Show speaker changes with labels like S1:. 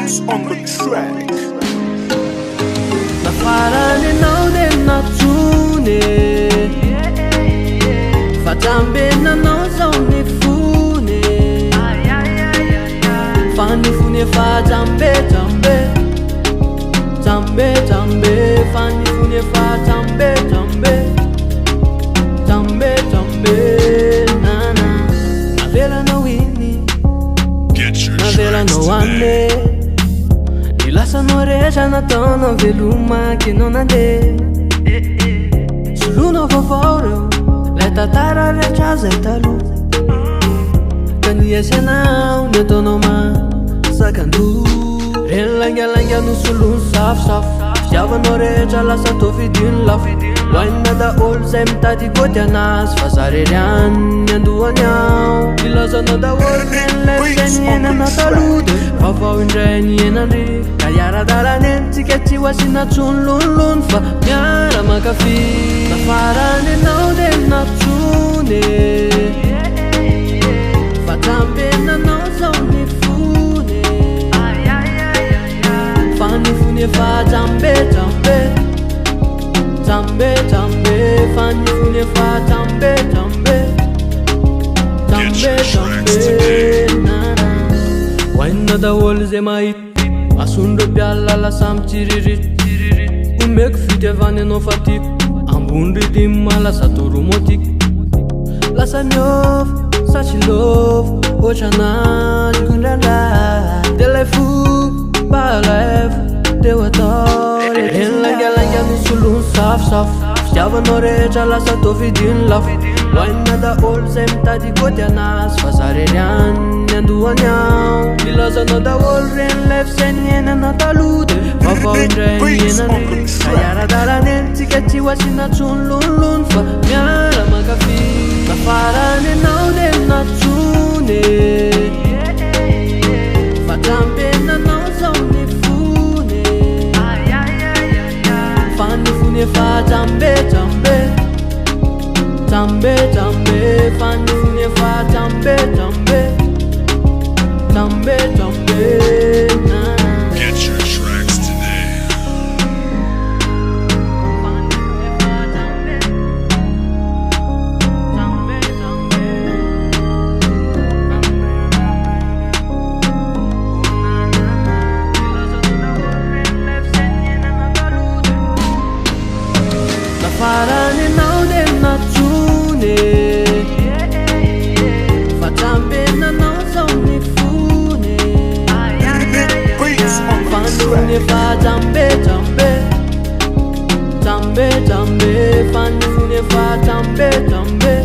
S1: Beats on the track.
S2: Nafarany anao de natsone fa trambenanao zao ny fone fa ny fony efa trambe trambe trambe trambe fa ny fony efa trambe trambe trambe trambe nana navelanao iny navelanao ane Nilasanao rehetra nataonao velomaky anao nandeha Solonao vaovao reo lay tantara rehetra zay taloha Ka niasanao ny ataonao masakandroa Reny langalanga no solony safosafo Fitiavanao rehetra lasa tao fidiny lafo Hoanina daholo zay mitady gôty anazy Fa zarery any andohany ao Nilazanao daholo reny lay fiainy enana taloha De vaovao indray ny enandry Ka hiara-dalany eny tsika tsy ho asina tsony lonilony Fa miara makafy Nafarany anao de natsone Fa trambenanao zao ny fone Fa ny fony efa trambe trambe Trambe trambe Fa ny fony efa trambe trambe Trambe trambe nana Hoanina daholo zay mahita Asondro mpiala lasa mitsiriritry Omeko fitiavany anao fa tiako Ambony ridima lasa toromotiky Lasa niova satry lova Ohatranazy kondrandra De lay fo palaivo Teo atao Reny langalanga no solony safosafo Fitiavanao rehetra lasa tao fidiny lafo Hoanina daholo zay mitady gôty anazy Fa zarery any andohany ao Nilazanao daholo reny lay fisainy enana taloha De vaovao indray ny enandry Ka hiara-dalany eny tsika tsy ho asina tsony lonilony Fa miara makafy Nafarany anao de natsone Fa trambenanao zao ny fone Fa ny fony efa trambe trambe Trambe trambe Fa ny fony efa trambe trambe Trambe trambe nana
S1: Get your tracks today.
S2: Fa ny fony efa trambe Trambe trambe Nafarany anao de natsone Fa trambenanao zao ny fone
S1: Beats on
S2: Fa ny
S1: the
S2: fony
S1: track.
S2: efa trambe trambe Trambe trambe Fa ny fony efa trambe trambe